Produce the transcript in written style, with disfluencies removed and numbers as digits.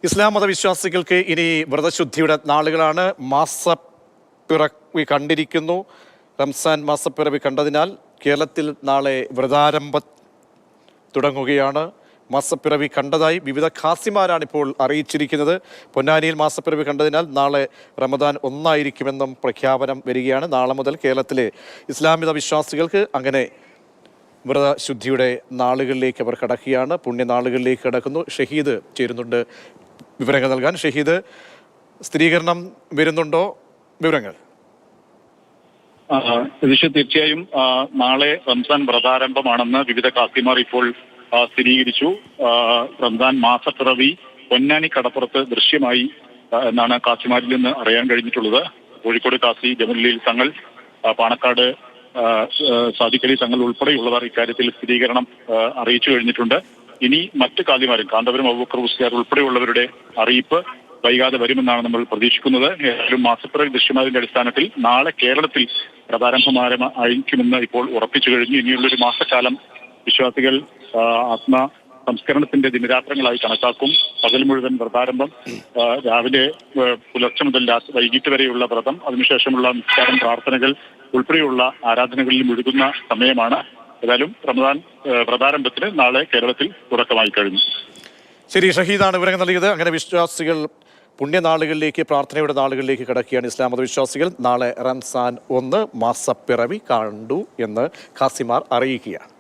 ഇസ്ലാം മതവിശ്വാസികൾക്ക് ഇനി വ്രതശുദ്ധിയുടെ നാളുകളാണ്. മാസപ്പിറവി കണ്ടിരിക്കുന്നു. റംസാൻ മാസപ്പിറവി കണ്ടതിനാൽ കേരളത്തിൽ നാളെ വ്രതാരംഭം തുടങ്ങുകയാണ്. മാസപ്പിറവി കണ്ടതായി വിവിധ ഖാസിമാരാണിപ്പോൾ അറിയിച്ചിരിക്കുന്നത്. പൊന്നാനിയിൽ മാസപ്പിറവി കണ്ടതിനാൽ നാളെ റമദാൻ 1 പ്രഖ്യാപനം വരികയാണ്. നാളെ മുതൽ കേരളത്തിലെ ഇസ്ലാമിക വിശ്വാസികൾക്ക് അങ്ങനെ വ്രതശുദ്ധിയുടെ നാളുകളിലേക്ക് അവർ കടക്കുകയാണ്. പുണ്യനാളുകളിലേക്ക് കടക്കുന്നു. ഷഹീദ് ചേരുന്നുണ്ട് വിവരങ്ങൾ നൽകാൻ. ഷഹീദ്, സ്ഥിരീകരണം വരുന്നുണ്ടോ? വിവരങ്ങൾ. തീർച്ചയായും നാളെ റംസാൻ വ്രതാരംഭമാണെന്ന് വിവിധ ഖാസിമാർ ഇപ്പോൾ സ്ഥിരീകരിച്ചു. റംസാൻ മാസപ്പിറവി പൊന്നാനി കടപ്പുറത്ത് ദൃശ്യമായി എന്നാണ് ഖാസിമാരിൽ നിന്ന് അറിയാൻ കഴിഞ്ഞിട്ടുള്ളത്. കോഴിക്കോട് ഖാസി ജമലുൽ തങ്ങൾ, പാണക്കാട് സാദിഖ് അലി തങ്ങൾ ഉൾപ്പെടെയുള്ളവർ ഇക്കാര്യത്തിൽ സ്ഥിരീകരണം അറിയിച്ചു കഴിഞ്ഞിട്ടുണ്ട്. ഇനി മറ്റ് ഖാസിമാരും കാന്തപുരം അബൂബക്കർ മുസ്ലിയാർ ഉൾപ്പെടെയുള്ളവരുടെ അറിയിപ്പ് വൈകാതെ വരുമെന്നാണ് നമ്മൾ പ്രതീക്ഷിക്കുന്നത്. ഏതായാലും മാസപ്പിറവി ദൃശ്യമായതിന്റെ അടിസ്ഥാനത്തിൽ നാളെ കേരളത്തിൽ വ്രതാരംഭം ആയിരിക്കുമെന്ന് ഇപ്പോൾ ഉറപ്പിച്ചു കഴിഞ്ഞു. ഇനിയുള്ളൊരു മാസക്കാലം വിശ്വാസികൾ ആത്മ സംസ്കരണത്തിന്റെ ദിനരാത്രങ്ങളായി കണക്കാക്കും. പകൽ മുഴുവൻ വ്രതാരംഭം, രാവിലെ പുലർച്ചെ മുതൽ വൈകിട്ട് വരെയുള്ള വ്രതം, അതിനുശേഷമുള്ള നിസ്കാരം, പ്രാർത്ഥനകൾ ഉൾപ്പെടെയുള്ള ആരാധനകളിൽ മുഴുകുന്ന സമയമാണ്. ഏതായാലും റമദാൻ വ്രതാരംഭത്തിന് നാളെ കേരളത്തിൽ തുടക്കമായി കഴിഞ്ഞു. ശരി, ഷഹീദാണ് വിവരങ്ങൾ നൽകിയത്. അങ്ങനെ വിശ്വാസികൾ പുണ്യനാളുകളിലേക്ക്, പ്രാർത്ഥനയുടെ നാളുകളിലേക്ക് കടക്കുകയാണ്. ഇസ്ലാം മതവിശ്വാസികൾ നാളെ റംസാൻ 1 മാസപ്പിറവി കണ്ടു എന്ന് ഖാസിമാർ അറിയിക്കുകയാണ്.